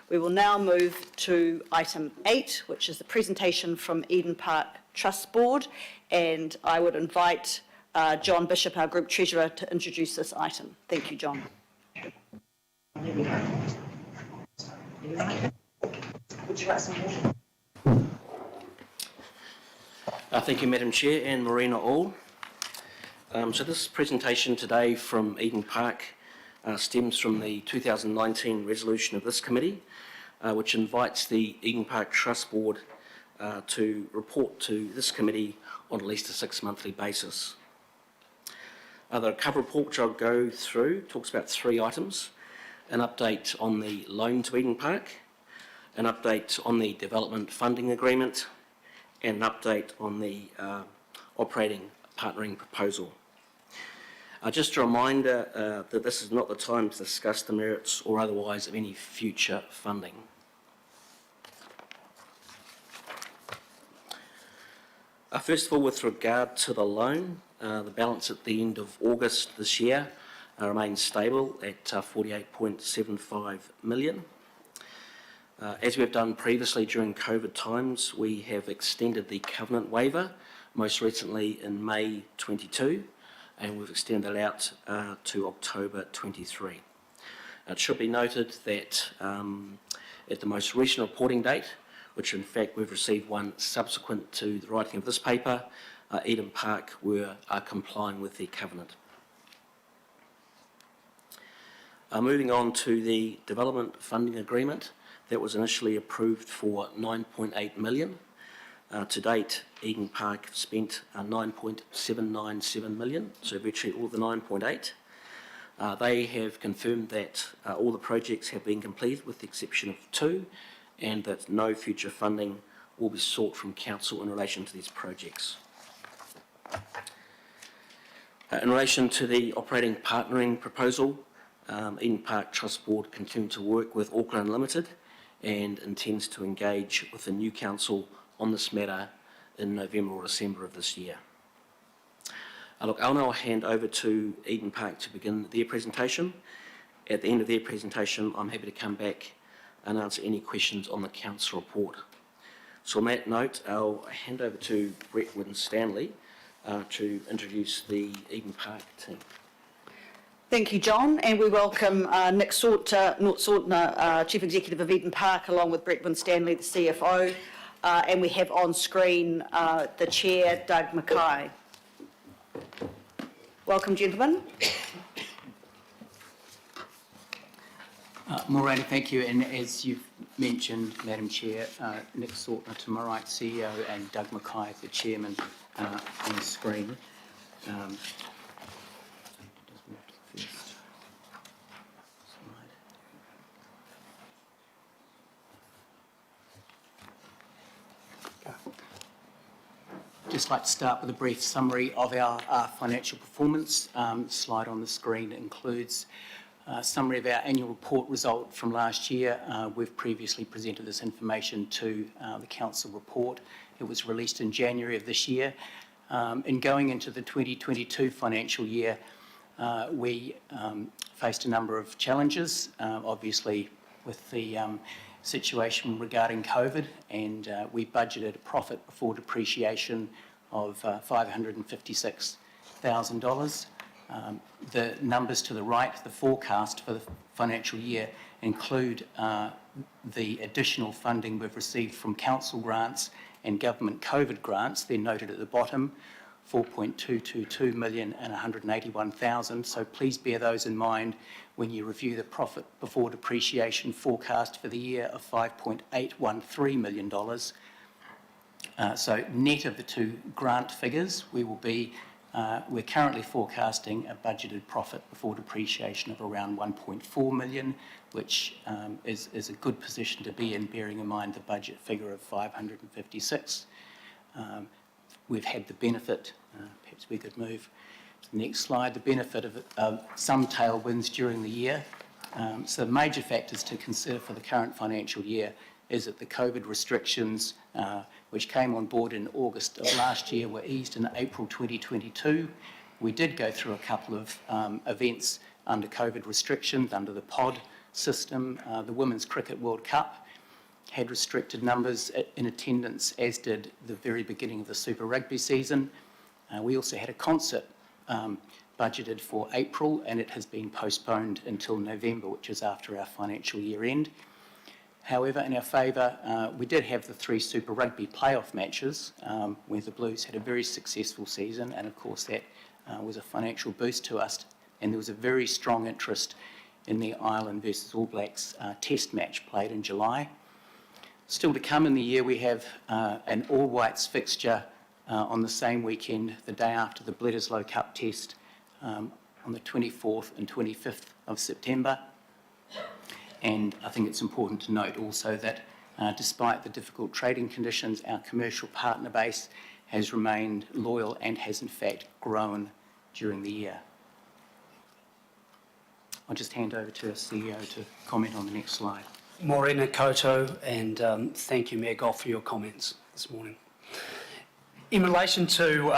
We will now move to item 8, which is the presentation from Eden Park Trust Board, and I would invite John Bishop, our Group Treasurer, to introduce this item. Thank you, John. Would you like some water? Thank you, Madam Chair and Marina all. So this presentation today from Eden Park stems from the 2019 resolution of this committee, which invites the Eden Park Trust Board to report to this committee on at least a 6-monthly basis. The cover report, which I'll go through, talks about 3 items: an update on the loan to Eden Park, an update on the development funding agreement, and an update on the operating partnering proposal. Just a reminder that this is not the time to discuss the merits or otherwise of any future funding. First of all, with regard to the loan, the balance at the end of August this year remains stable at 48.75 million. As we've done previously during COVID times, we have extended the covenant waiver, most recently in May 22, and we've extended it out to October 23. It should be noted that at the most recent reporting date, which in fact we've received one subsequent to the writing of this paper, Eden Park were complying with the covenant. Moving on to the development funding agreement, that was initially approved for 9.8 million. To date, Eden Park have spent 9.797 million, so virtually all the 9.8. They have confirmed that all the projects have been completed with the exception of 2, and that no future funding will be sought from Council in relation to these projects. In relation to the operating partnering proposal, Eden Park Trust Board continue to work with Auckland Limited and intends to engage with the new council on this matter in November or December of this year. Look, I'll now hand over to Eden Park to begin their presentation. At the end of their presentation, I'm happy to come back and answer any questions on the council report. So on that note, I'll hand over to Brett Stanley to introduce the Eden Park team. Thank you, John, and we welcome Nick Sortner, Chief Executive of Eden Park, along with Brett Stanley, the CFO, and we have on screen the Chair, Doug Mackay. Welcome, gentlemen. Morena, thank you, and as you've mentioned, Madam Chair, Nick Sortner to my right, CEO, and Doug Mackay, the Chairman, on the screen. Just like to start with a brief summary of our financial performance. Slide on the screen includes a summary of our annual report result from last year. We've previously presented this information to the council report. It was released in January of this year. In going into the 2022 financial year, we faced a number of challenges, obviously with the situation regarding COVID, and we budgeted a profit before depreciation of $556,000. The numbers to the right, the forecast for the financial year, include the additional funding we've received from council grants and government COVID grants. They're noted at the bottom, 4.222 million and 181,000. So please bear those in mind when you review the profit before depreciation forecast for the year of $5.813 million. So net of the 2 grant figures, we're currently forecasting a budgeted profit before depreciation of around 1.4 million, which is a good position to be in, bearing in mind the budget figure of 556. We've had the benefit, perhaps we could move to the next slide, the benefit of some tailwinds during the year. So the major factors to consider for the current financial year is that the COVID restrictions, which came on board in August of last year, were eased in April 2022. We did go through a couple of events under COVID restrictions, under the pod system. The Women's Cricket World Cup had restricted numbers in attendance, as did the very beginning of the Super Rugby season. We also had a concert budgeted for April, and it has been postponed until November, which is after our financial year end. However, in our favour, we did have the 3 Super Rugby playoff matches, where the Blues had a very successful season, and of course that was a financial boost to us. And there was a very strong interest in the Ireland versus All Blacks test match played in July. Still to come in the year, we have an all-whites fixture on the same weekend, the day after the Bledisloe Cup test, on the 24th and 25th of September. And I think it's important to note also that despite the difficult trading conditions, our commercial partner base has remained loyal and has in fact grown during the year. I'll just hand over to our CEO to comment on the next slide. Morena koutou, and thank you, Mayor Goff, for your comments this morning. In relation to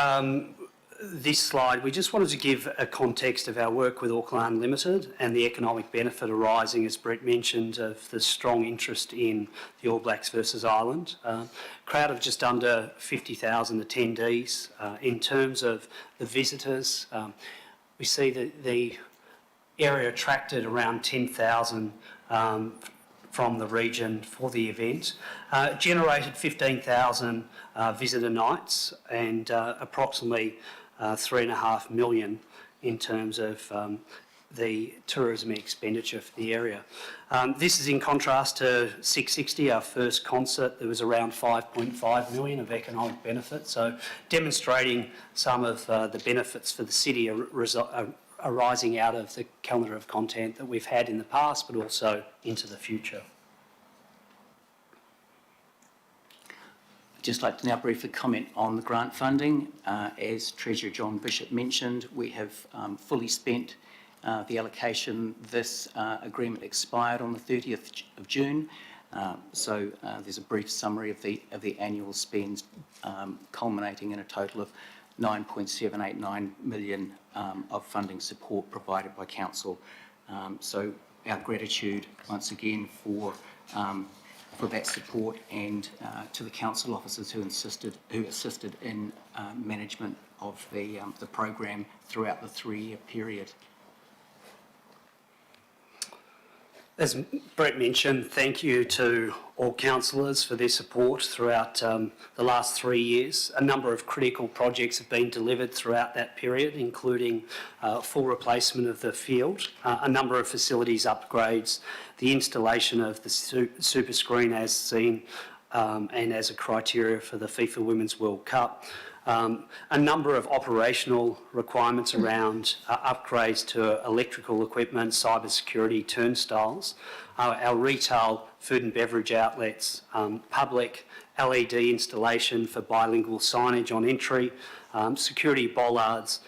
this slide, we just wanted to give a context of our work with Auckland Limited and the economic benefit arising, as Brett mentioned, of the strong interest in the All Blacks versus Ireland. Crowd of just under 50,000 attendees. In terms of the visitors, we see that the area attracted around 10,000 from the region for the event, generated 15,000 visitor nights and approximately 3.5 million in terms of the tourism expenditure for the area. This is in contrast to 660, our first concert. There was around 5.5 million of economic benefit, so demonstrating some of the benefits for the city arising out of the calendar of content that we've had in the past, but also into the future. I'd just like to now briefly comment on the grant funding. As Treasurer John Bishop mentioned, we have fully spent the allocation. This agreement expired on the 30th of June, so there's a brief summary of the annual spends, culminating in a total of 9.789 million of funding support provided by Council. So our gratitude once again for that support, and to the Council officers who assisted in management of the program throughout the 3-year period. As Brett mentioned, thank you to all councillors for their support throughout the last 3 years. A number of critical projects have been delivered throughout that period, including full replacement of the field, a number of facilities upgrades, the installation of the super screen as seen and as a criteria for the FIFA Women's World Cup. A number of operational requirements around upgrades to electrical equipment, cybersecurity, turnstiles, our retail food and beverage outlets, public LED installation for bilingual signage on entry, security bollards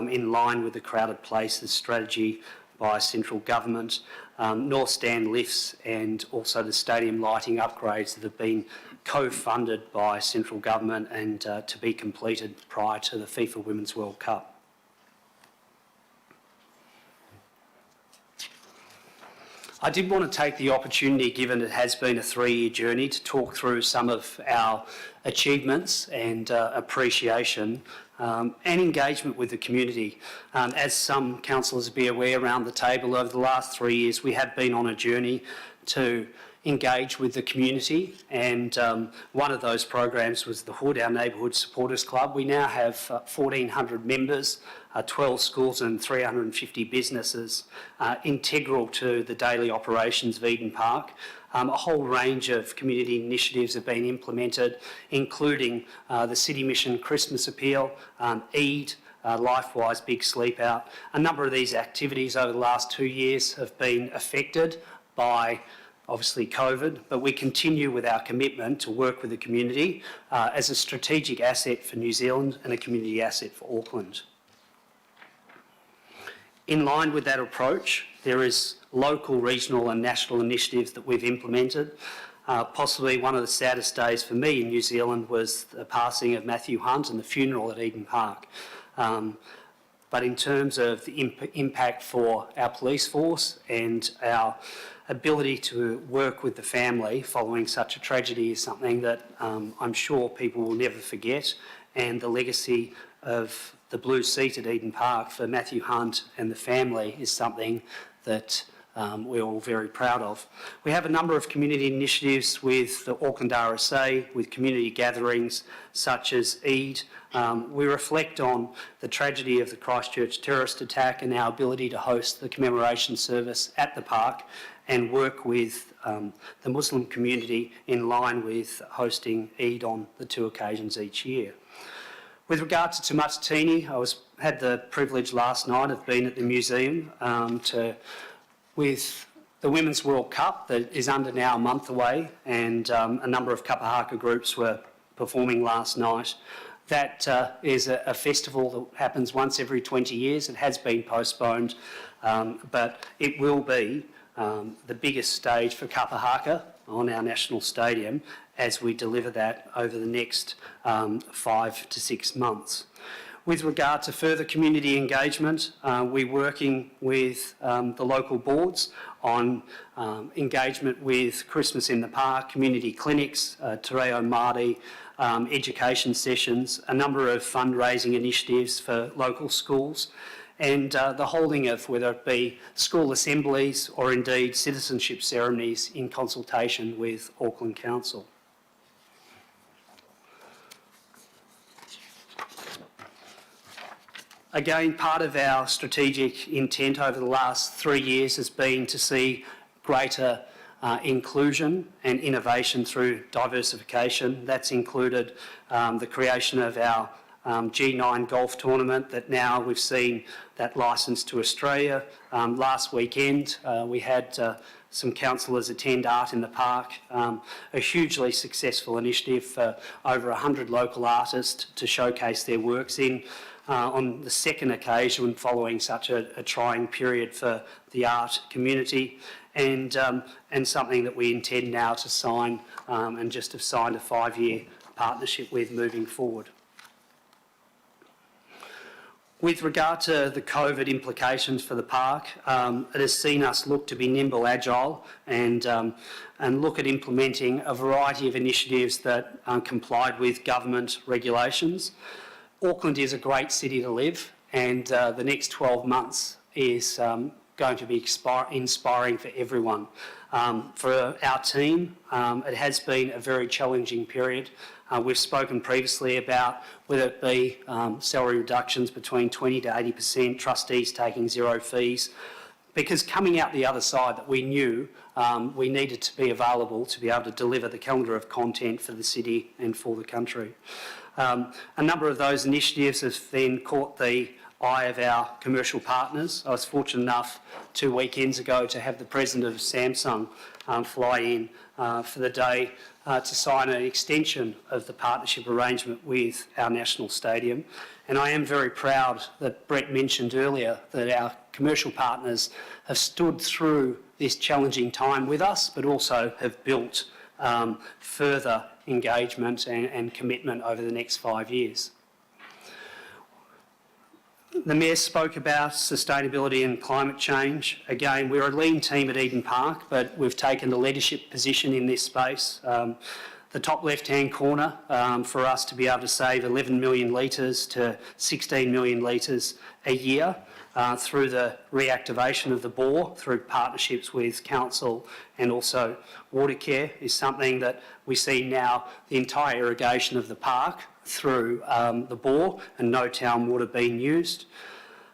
in line with the crowded places strategy by central government, North Stand lifts, and also the stadium lighting upgrades that have been co-funded by central government and to be completed prior to the FIFA Women's World Cup. I did want to take the opportunity, given it has been a 3-year journey, to talk through some of our achievements and appreciation and engagement with the community. As some councillors will be aware around the table, over the last 3 years we have been on a journey to engage with the community, and one of those programs was the Hood, our Neighbourhood Supporters Club. We now have 1,400 members, 12 schools and 350 businesses, integral to the daily operations of Eden Park. A whole range of community initiatives have been implemented, including the City Mission Christmas Appeal, Eid, LifeWise Big Sleep Out. A number of these activities over the last 2 years have been affected by obviously COVID, but we continue with our commitment to work with the community as a strategic asset for New Zealand and a community asset for Auckland. In line with that approach, there is local, regional and national initiatives that we've implemented. Possibly one of the saddest days for me in New Zealand was the passing of Matthew Hunt and the funeral at Eden Park. but in terms of the impact for our police force and our ability to work with the family following such a tragedy is something that I'm sure people will never forget, and the legacy of the blue seat at Eden Park for Matthew Hunt and the family is something that we're all very proud of. We have a number of community initiatives with the Auckland RSA, with community gatherings such as Eid. We reflect on the tragedy of the Christchurch terrorist attack and our ability to host the commemoration service at the park and work with the Muslim community in line with hosting Eid on the 2 occasions each year. With regard to Te Matatini, I had the privilege last night of being at the museum with the Women's World Cup that is under now a month away, and a number of kapahaka groups were performing last night. That is a festival that happens once every 20 years. It has been postponed, but it will be the biggest stage for kapahaka on our national stadium as we deliver that over the next 5 to 6 months. With regard to further community engagement, we're working with the local boards on engagement with Christmas in the Park, community clinics, Te Reo Māori, education sessions, a number of fundraising initiatives for local schools, and the holding of whether it be school assemblies or indeed citizenship ceremonies in consultation with Auckland Council. Again, part of our strategic intent over the last 3 years has been to see greater inclusion and innovation through diversification. That's included the creation of our G9 golf tournament that now we've seen that licensed to Australia. Last weekend we had some councillors attend Art in the Park, a hugely successful initiative for over 100 local artists to showcase their works in. On the second occasion following such a trying period for the art community, and something that we intend now to sign and just have signed a 5-year partnership with moving forward. With regard to the COVID implications for the park, it has seen us look to be nimble, agile and look at implementing a variety of initiatives that complied with government regulations. Auckland is a great city to live, and the next 12 months is going to be inspiring for everyone. For our team, it has been a very challenging period. We've spoken previously about whether it be salary reductions between 20 to 80%, trustees taking 0 fees, because coming out the other side that we knew we needed to be available to be able to deliver the calendar of content for the city and for the country. A number of those initiatives have then caught the eye of our commercial partners. I was fortunate enough 2 weekends ago to have the president of Samsung fly in for the day to sign an extension of the partnership arrangement with our national stadium. And I am very proud that Brett mentioned earlier that our commercial partners have stood through this challenging time with us, but also have built further engagement and commitment over the next 5 years. The Mayor spoke about sustainability and climate change. Again, we're a lean team at Eden Park, but we've taken a leadership position in this space. The top left-hand corner, for us to be able to save 11 million litres to 16 million litres a year through the reactivation of the bore, through partnerships with council and also Watercare, is something that we see now the entire irrigation of the park through the bore and no town water being used.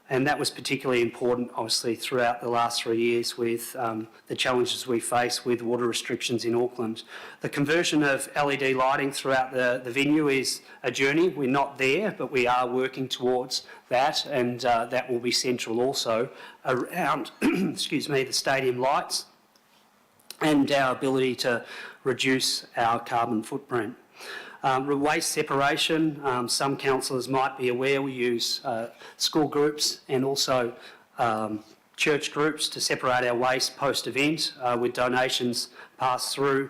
And that was particularly important, obviously, throughout the last 3 years with the challenges we face with water restrictions in Auckland. The conversion of LED lighting throughout the venue is a journey. We're not there, but we are working towards that, and that will be central also around excuse me, the stadium lights and our ability to reduce our carbon footprint. Waste separation, some councillors might be aware we use school groups and also church groups to separate our waste post-event with donations passed through.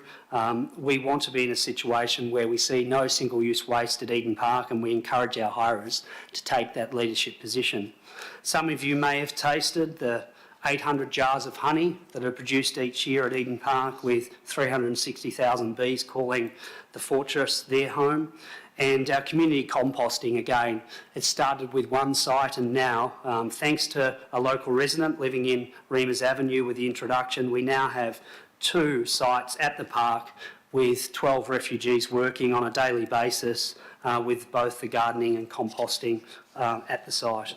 We want to be in a situation where we see no single-use waste at Eden Park, and we encourage our hirers to take that leadership position. Some of you may have tasted the 800 jars of honey that are produced each year at Eden Park, with 360,000 bees calling the fortress their home. And our community composting, again, it started with one site, and now, thanks to a local resident living in Remus Avenue with the introduction, we now have 2 sites at the park with 12 refugees working on a daily basis with both the gardening and composting at the site.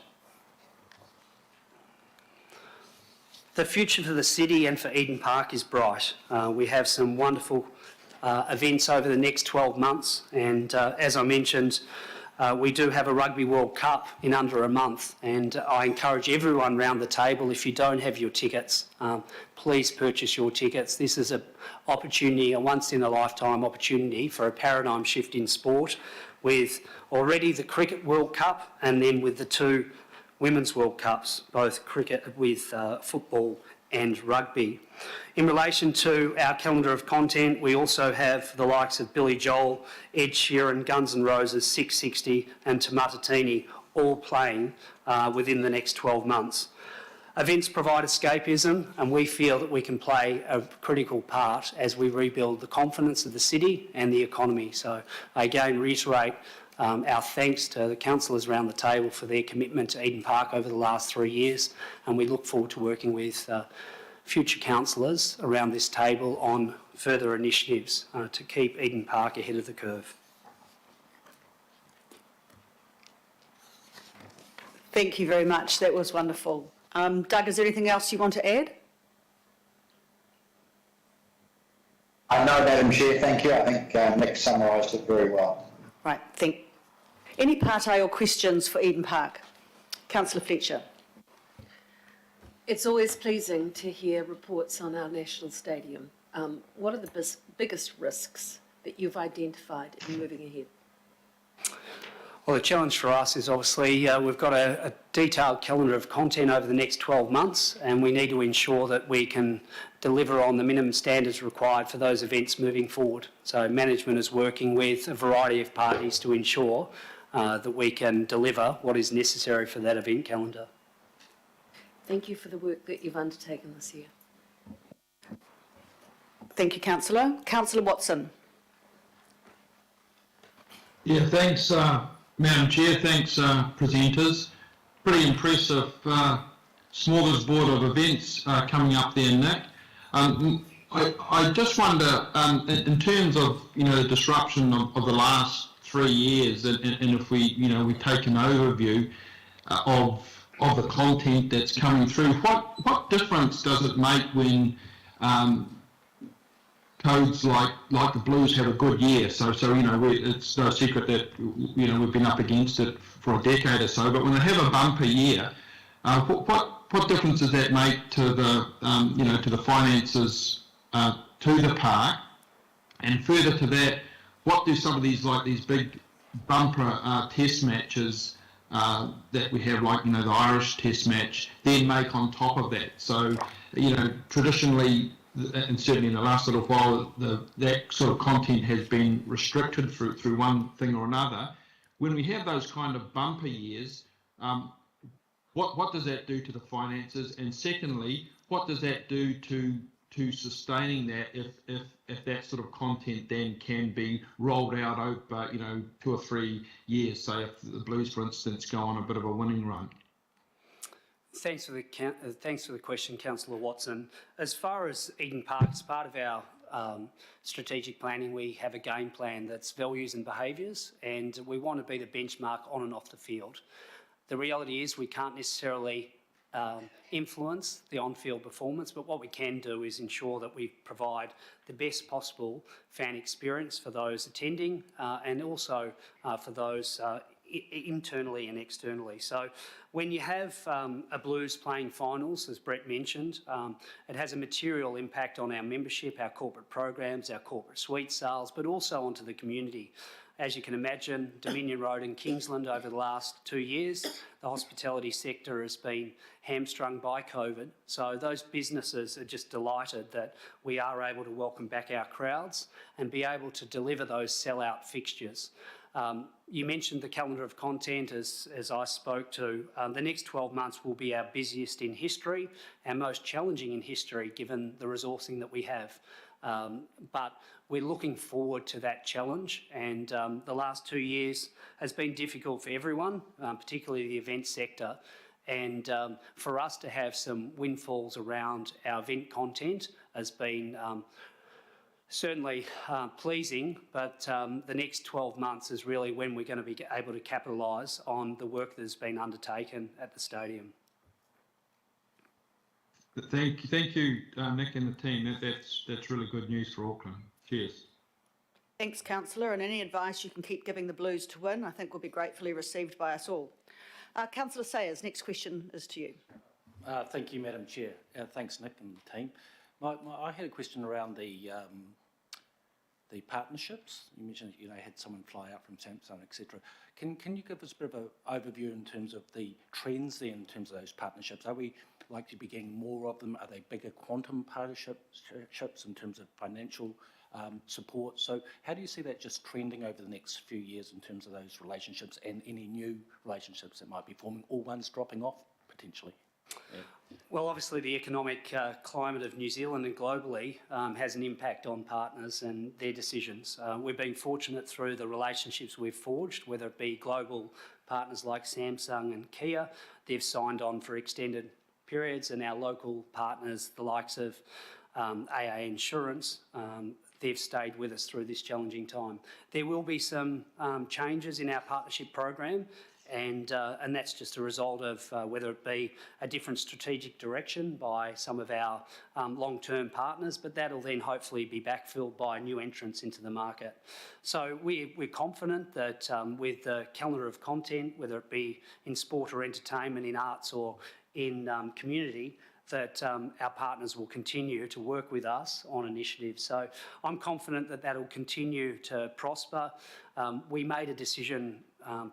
The future for the city and for Eden Park is bright. We have some wonderful events over the next 12 months, and as I mentioned, we do have a Rugby World Cup in under a month, and I encourage everyone round the table, if you don't have your tickets, please purchase your tickets. This is an opportunity, a once-in-a-lifetime opportunity for a paradigm shift in sport, with already the Cricket World Cup and then with the 2 Women's World Cups, both cricket with football and rugby. In relation to our calendar of content, we also have the likes of Billy Joel, Ed Sheeran, Guns N' Roses, 660 and Tomatatini all playing within the next 12 months. Events provide escapism, and we feel that we can play a critical part as we rebuild the confidence of the city and the economy. So I again reiterate our thanks to the councillors around the table for their commitment to Eden Park over the last 3 years, and we look forward to working with future councillors around this table on further initiatives to keep Eden Park ahead of the curve. Thank you very much. That was wonderful. Doug, is there anything else you want to add? No, Madam Chair, thank you. I think Nick summarised it very well. Right, any part A or questions for Eden Park? Councillor Fletcher. It's always pleasing to hear reports on our national stadium. What are the biggest risks that you've identified in moving ahead? Well, the challenge for us is obviously we've got a detailed calendar of content over the next 12 months, and we need to ensure that we can deliver on the minimum standards required for those events moving forward. So management is working with a variety of parties to ensure that we can deliver what is necessary for that event calendar. Thank you for the work that you've undertaken this year. Thank you, Councillor. Councillor Watson. Yeah, thanks, Madam Chair. Thanks, presenters. Pretty impressive smorgasbord of events coming up there, Nick. I just wonder, in terms of the disruption of the last 3 years, and if we take an overview of the content that's coming through, what difference does it make when codes like the Blues have a good year? So it's no secret that we've been up against it for a decade or so. But when they have a bumper year, what difference does that make to the to the finances to the park? And further to that, what do some of these big bumper test matches that we have, like the Irish test match, then make on top of that? So traditionally, and certainly in the last little while, that sort of content has been restricted through one thing or another. When we have those kind of bumper years, what does that do to the finances? And secondly, what does that do to sustaining that if that sort of content then can be rolled out over 2 or 3 years? Say if the Blues, for instance, go on a bit of a winning run. Thanks for the question, Councillor Watson. As far as Eden Park, as part of our strategic planning, we have a game plan that's values and behaviours, and we want to be the benchmark on and off the field. The reality is we can't necessarily influence the on-field performance, but what we can do is ensure that we provide the best possible fan experience for those attending and also for those internally and externally. So when you have a Blues playing finals, as Brett mentioned, it has a material impact on our membership, our corporate programs, our corporate suite sales, but also onto the community. As you can imagine, Dominion Road and Kingsland over the last 2 years, the hospitality sector has been hamstrung by COVID. So those businesses are just delighted that we are able to welcome back our crowds and be able to deliver those sell-out fixtures. You mentioned the calendar of content as I spoke to. The next 12 months will be our busiest in history, our most challenging in history given the resourcing that we have. But we're looking forward to that challenge, and the last 2 years has been difficult for everyone, particularly the event sector. And for us to have some windfalls around our event content has been certainly pleasing, but the next 12 months is really when we're going to be able to capitalise on the work that has been undertaken at the stadium. Thank you, Nick and the team. That's really good news for Auckland. Cheers. Thanks, Councillor, and any advice you can keep giving the Blues to win, I think will be gratefully received by us all. Councillor Sayers, next question is to you. Thank you, Madam Chair. Thanks, Nick and the team. I had a question around the partnerships. You mentioned you had someone fly out from Samsung, etc. Can you give us a bit of an overview in terms of the trends there in terms of those partnerships? Are we likely to be getting more of them? Are they bigger quantum partnerships in terms of financial support? So how do you see that just trending over the next few years in terms of those relationships and any new relationships that might be forming, or ones dropping off potentially? Yeah. Well, obviously the economic climate of New Zealand and globally has an impact on partners and their decisions. We've been fortunate through the relationships we've forged, whether it be global partners like Samsung and Kia. They've signed on for extended periods, and our local partners, the likes of AA Insurance, they've stayed with us through this challenging time. There will be some changes in our partnership program, and that's just a result of whether it be a different strategic direction by some of our long-term partners, but that'll then hopefully be backfilled by new entrants into the market. So we're confident that with the calendar of content, whether it be in sport or entertainment, in arts or in community, that our partners will continue to work with us on initiatives. So I'm confident that that'll continue to prosper. We made a decision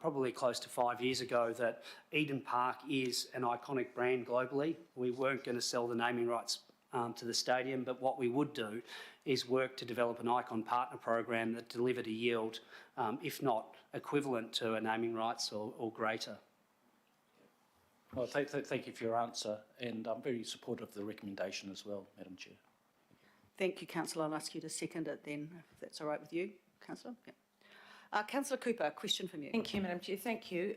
probably close to 5 years ago that Eden Park is an iconic brand globally. We weren't going to sell the naming rights to the stadium, but what we would do is work to develop an icon partner program that delivered a yield, if not equivalent to a naming rights or greater. Well, thank you for your answer, and I'm very supportive of the recommendation as well, Madam Chair. Thank you, Councillor. I'll ask you to second it then, if that's all right with you, Councillor. Yeah. Councillor Cooper, a question from you. Thank you, Madam Chair. Thank you.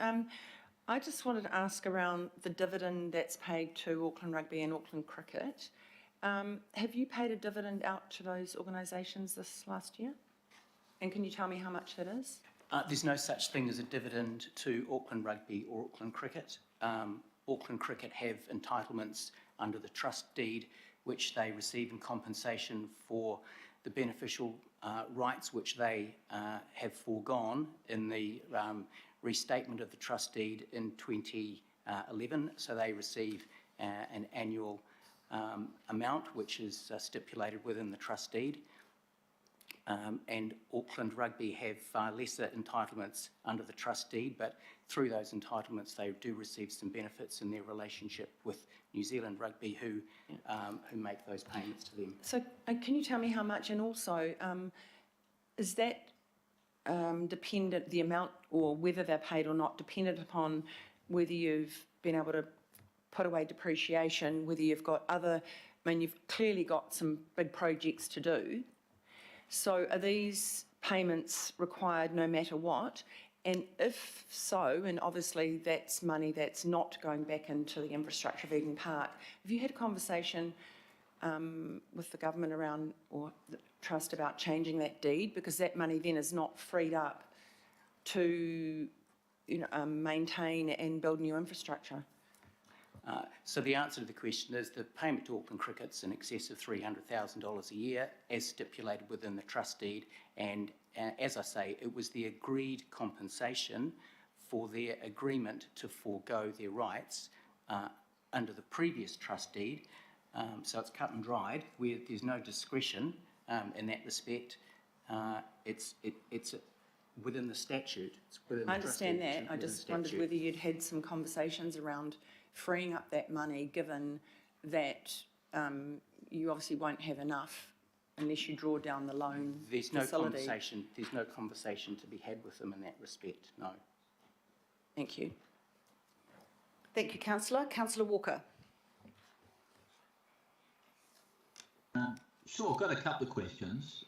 I just wanted to ask around the dividend that's paid to Auckland Rugby and Auckland Cricket. Have you paid a dividend out to those organisations this last year? And can you tell me how much that is? There's no such thing as a dividend to Auckland Rugby or Auckland Cricket. Auckland Cricket have entitlements under the trust deed, which they receive in compensation for the beneficial rights which they have foregone in the restatement of the trust deed in 2011. So they receive an annual amount which is stipulated within the trust deed. And Auckland Rugby have far lesser entitlements under the trust deed, but through those entitlements they do receive some benefits in their relationship with New Zealand Rugby, who make those payments to them. So can you tell me how much, and also is that dependent, the amount or whether they're paid or not, dependent upon whether you've been able to put away depreciation, whether you've got other, I mean, you've clearly got some big projects to do. So are these payments required no matter what? And if so, and obviously that's money that's not going back into the infrastructure of Eden Park, have you had a conversation with the government around, or the trust, about changing that deed? Because that money then is not freed up to maintain and build new infrastructure. So the answer to the question is the payment to Auckland Cricket's in excess of $300,000 a year, as stipulated within the trust deed. And as I say, it was the agreed compensation for their agreement to forego their rights under the previous trust deed. So it's cut and dried, where there's no discretion in that respect. It's within the statute. It's within the I understand trust deed, that. I within the just wondered statute. whether you'd had some conversations around freeing up that money, given that you obviously won't have enough unless you draw down the loan There's no facility. conversation. There's no conversation to be had with them in that respect. No. Thank you. Thank you, Councillor. Councillor Walker. Sure, got a couple of questions,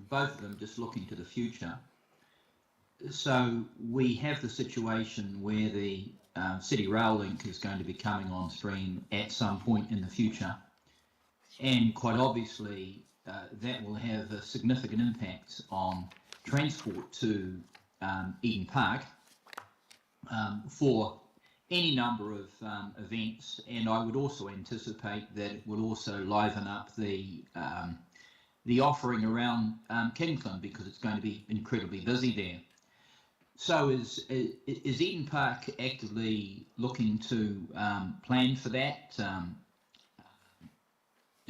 both of them just looking to the future. So we have the situation where the City Rail Link is going to be coming on stream at some point in the future, and quite obviously that will have a significant impact on transport to Eden Park for any number of events, and I would also anticipate that it will also liven up the offering around Kingsland, because it's going to be incredibly busy there. So is Eden Park actively looking to plan for that,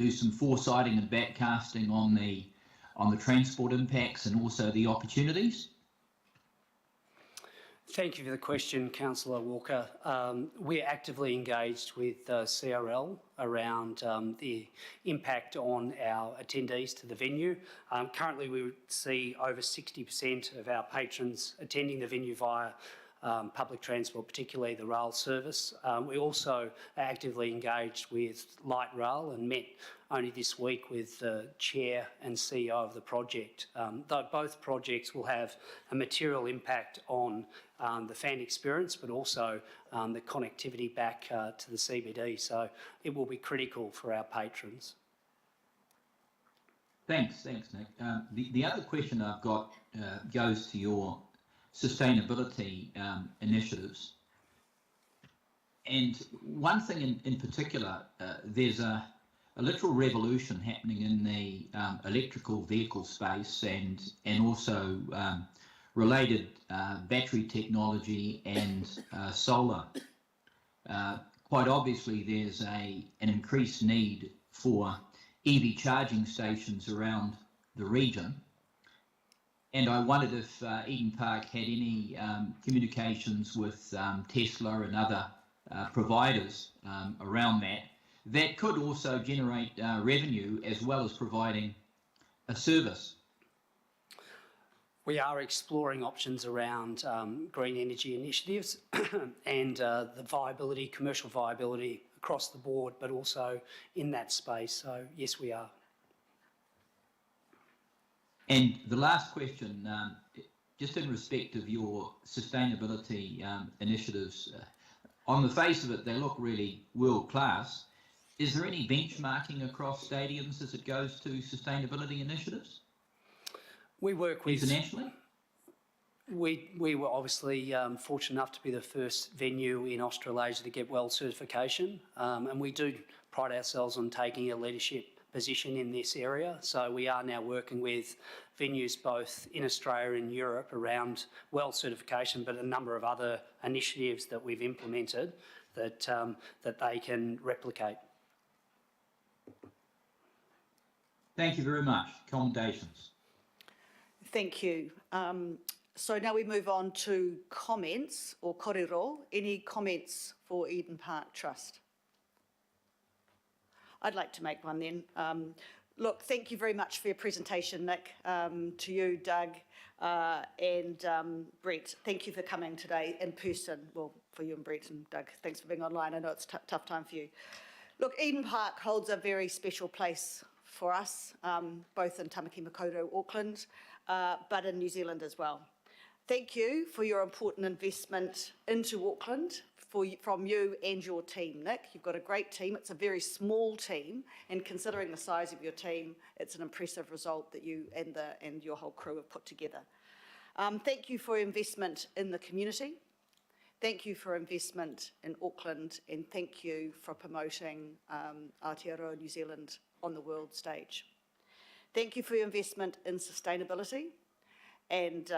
do some foresighting and backcasting on the transport impacts and also the opportunities? Thank you for the question, Councillor Walker. We're actively engaged with CRL around the impact on our attendees to the venue. Currently, we would see over 60% of our patrons attending the venue via public transport, particularly the rail service. We also are actively engaged with Light Rail and met only this week with the Chair and CEO of the project. Though both projects will have a material impact on the fan experience, but also the connectivity back to the CBD. So it will be critical for our patrons. Thanks, Nick. The other question I've got goes to your sustainability initiatives. And one thing in particular, there's a literal revolution happening in the electrical vehicle space and also related battery technology and solar. Quite obviously, there's an increased need for EV charging stations around the region. And I wondered if Eden Park had any communications with Tesla and other providers around that could also generate revenue as well as providing a service. We are exploring options around green energy initiatives and the viability, commercial viability across the board, but also in that space. So yes, we are. And the last question, just in respect of your sustainability initiatives, on the face of it, they look really world class. Is there any benchmarking across stadiums as it goes to sustainability initiatives? We work with... Internationally? We were obviously fortunate enough to be the first venue in Australasia to get WELL certification, and we do pride ourselves on taking a leadership position in this area. So we are now working with venues both in Australia and Europe around WELL certification, but a number of other initiatives that we've implemented that they can replicate. Thank you very much. Commendations. Thank you. So now we move on to comments or korero. Any comments for Eden Park Trust? I'd like to make one then. Look, thank you very much for your presentation, Nick. To you, Doug, and Brett, thank you for coming today in person. Well, for you and Brett and Doug, thanks for being online. I know it's a tough time for you. Look, Eden Park holds a very special place for us, both in Tamaki Makaurau, Auckland, but in New Zealand as well. Thank you for your important investment into Auckland from you and your team, Nick. You've got a great team. It's a very small team, and considering the size of your team, it's an impressive result that you and your whole crew have put together. Thank you for your investment in the community. Thank you for investment in Auckland, and thank you for promoting Aotearoa New Zealand on the world stage. Thank you for your investment in sustainability, And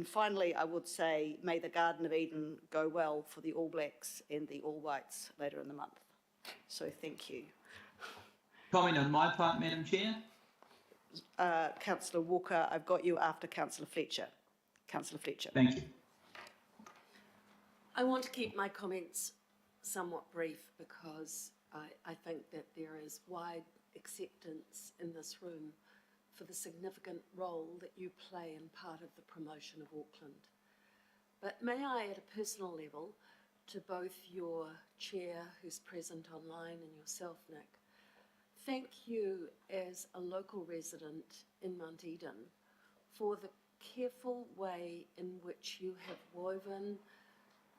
finally, I would say, may the Garden of Eden go well for the All Blacks and the All Whites later in the month. So thank you. Comment on my part, Madam Chair. Councillor Walker, I've got you after Councillor Fletcher. Councillor Fletcher. Thank you. I want to keep my comments somewhat brief because I think that there is wide acceptance in this room for the significant role that you play in part of the promotion of Auckland. But may I, at a personal level, to both your chair who's present online and yourself, Nick, thank you as a local resident in Mount Eden for the careful way in which you have woven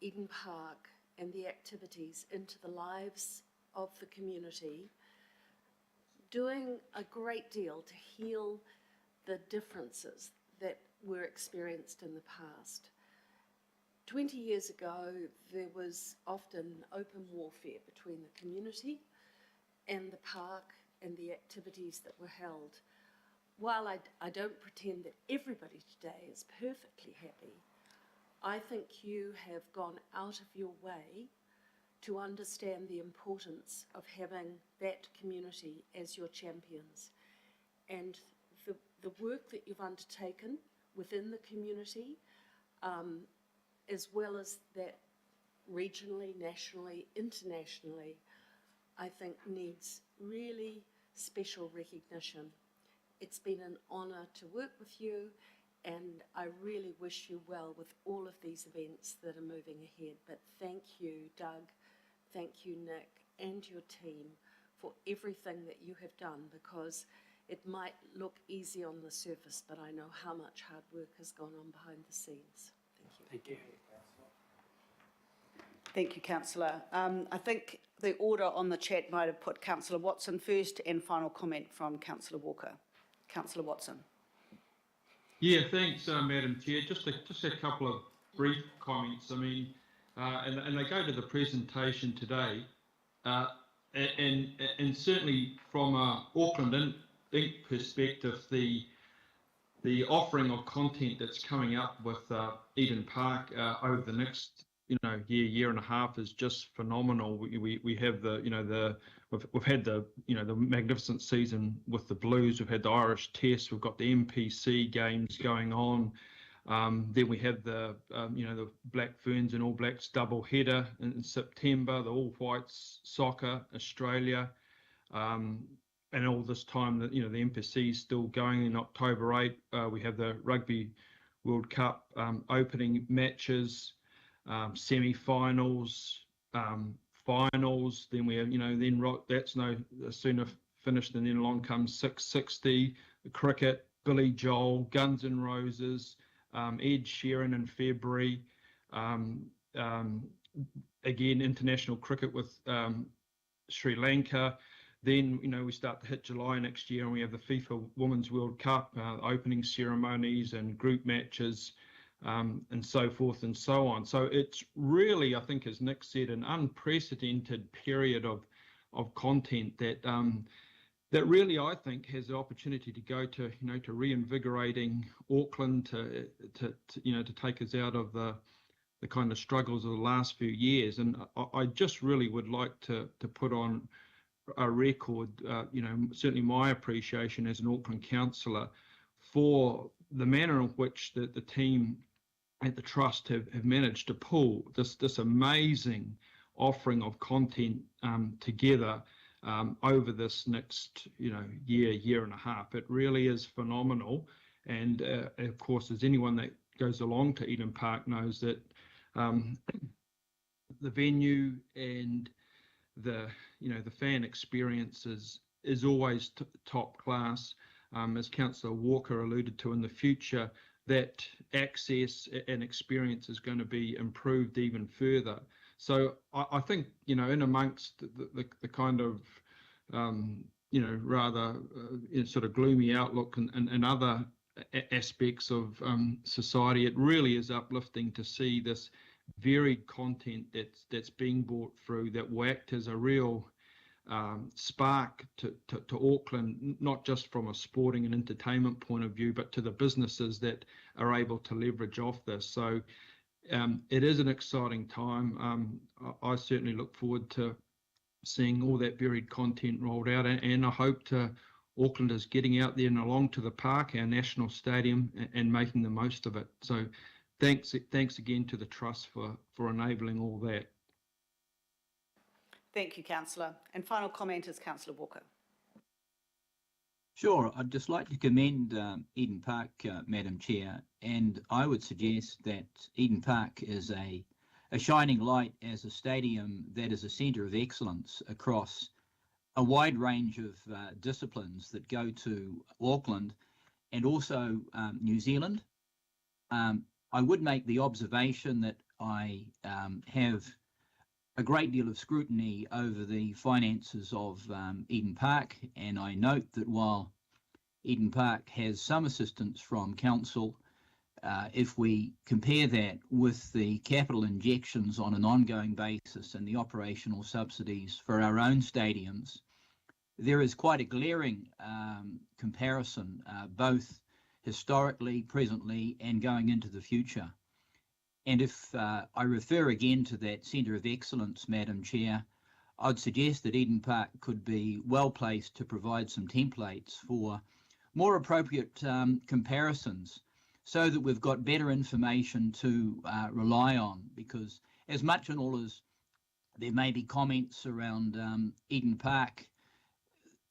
Eden Park and the activities into the lives of the community, doing a great deal to heal the differences that were experienced in the past. 20 years ago, there was often open warfare between the community and the park and the activities that were held. While I don't pretend that everybody today is perfectly happy, I think you have gone out of your way to understand the importance of having that community as your champions. And the work that you've undertaken within the community, as well as that regionally, nationally, internationally, I think needs really special recognition. It's been an honour to work with you, and I really wish you well with all of these events that are moving ahead. But thank you, Doug, thank you, Nick, and your team for everything that you have done, because it might look easy on the surface, but I know how much hard work has gone on behind the scenes. Thank you. Thank you. Thank you, Councillor. I think the order on the chat might have put Councillor Watson first and final comment from Councillor Walker. Councillor Watson. Yeah, thanks, Madam Chair. Just a couple of brief comments. I mean, and they go to the presentation today, and certainly from a Auckland Inc. perspective, the offering of content that's coming up with Eden Park over the next year and a half is just phenomenal. We have we've had the magnificent season with the Blues. We've had the Irish Test. We've got the MPC games going on. Then we have the Black Ferns and All Blacks double header in September. The All Whites soccer Australia, and all this time that the MPC is still going in October 8. We have the Rugby World Cup opening matches. Semi-finals, finals. Then we have, that's no sooner finished, and then along comes 660, the cricket, Billy Joel, Guns N' Roses, Ed Sheeran in February. Again, international cricket with Sri Lanka. Then we start to hit July next year, and we have the FIFA Women's World Cup, opening ceremonies and group matches. And so forth and so on. So it's really, I think, as Nick said, an unprecedented period of content that that really, I think, has the opportunity to go to to reinvigorating Auckland, to take us out of the kind of struggles of the last few years. And I just really would like to put on a record, certainly my appreciation as an Auckland councillor for the manner in which the team at the Trust have managed to pull this amazing offering of content together over this next year and a half. It really is phenomenal, and of course, as anyone that goes along to Eden Park knows that the venue and the fan experience is always top class. As Councillor Walker alluded to, in the future, that access and experience is going to be improved even further. So I think, in amongst the kind of, rather sort of gloomy outlook and other aspects of society, it really is uplifting to see this varied content that's being brought through that will act as a real spark to Auckland, not just from a sporting and entertainment point of view, but to the businesses that are able to leverage off this. So it is an exciting time. I certainly look forward to seeing all that varied content rolled out, and I hope to Aucklanders getting out there and along to the park, our national stadium, and making the most of it. So thanks again to the Trust for enabling all that. Thank you, Councillor. And final comment is Councillor Walker. Sure, I'd just like to commend Eden Park, Madam Chair, and I would suggest that Eden Park is a shining light as a stadium that is a centre of excellence across a wide range of disciplines that go to Auckland and also New Zealand. I would make the observation that I have a great deal of scrutiny over the finances of Eden Park, and I note that while Eden Park has some assistance from Council, if we compare that with the capital injections on an ongoing basis and the operational subsidies for our own stadiums, there is quite a glaring comparison, both historically, presently, and going into the future. And if I refer again to that centre of excellence, Madam Chair, I'd suggest that Eden Park could be well placed to provide some templates for more appropriate comparisons, so that we've got better information to rely on, because as much and all as there may be comments around Eden Park,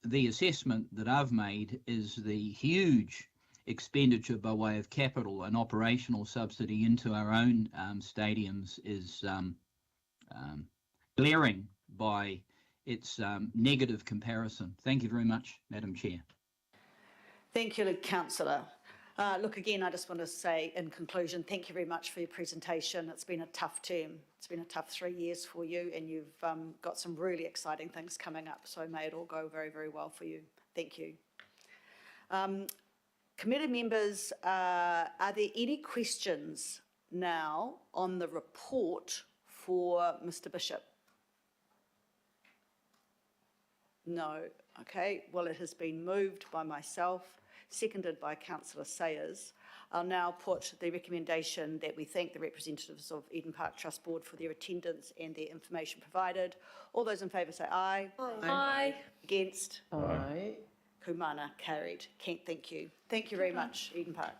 the assessment that I've made is the huge expenditure by way of capital and operational subsidy into our own stadiums is glaring by its negative comparison. Thank you very much, Madam Chair. Thank you, Councillor. Look, again, I just want to say in conclusion, thank you very much for your presentation. It's been a tough term. It's been a tough 3 years for you, and you've got some really exciting things coming up. So may it all go very, very well for you. Thank you. Committee members, are there any questions now on the report for Mr. Bishop? No. Okay. Well, it has been moved by myself, seconded by Councillor Sayers. I'll now put the recommendation that we thank the representatives of Eden Park Trust Board for their attendance and their information provided. All those in favour say aye. Aye. Aye. Against? Aye. Kumana, carried. Kent, thank you. Thank you very much, Eden Park.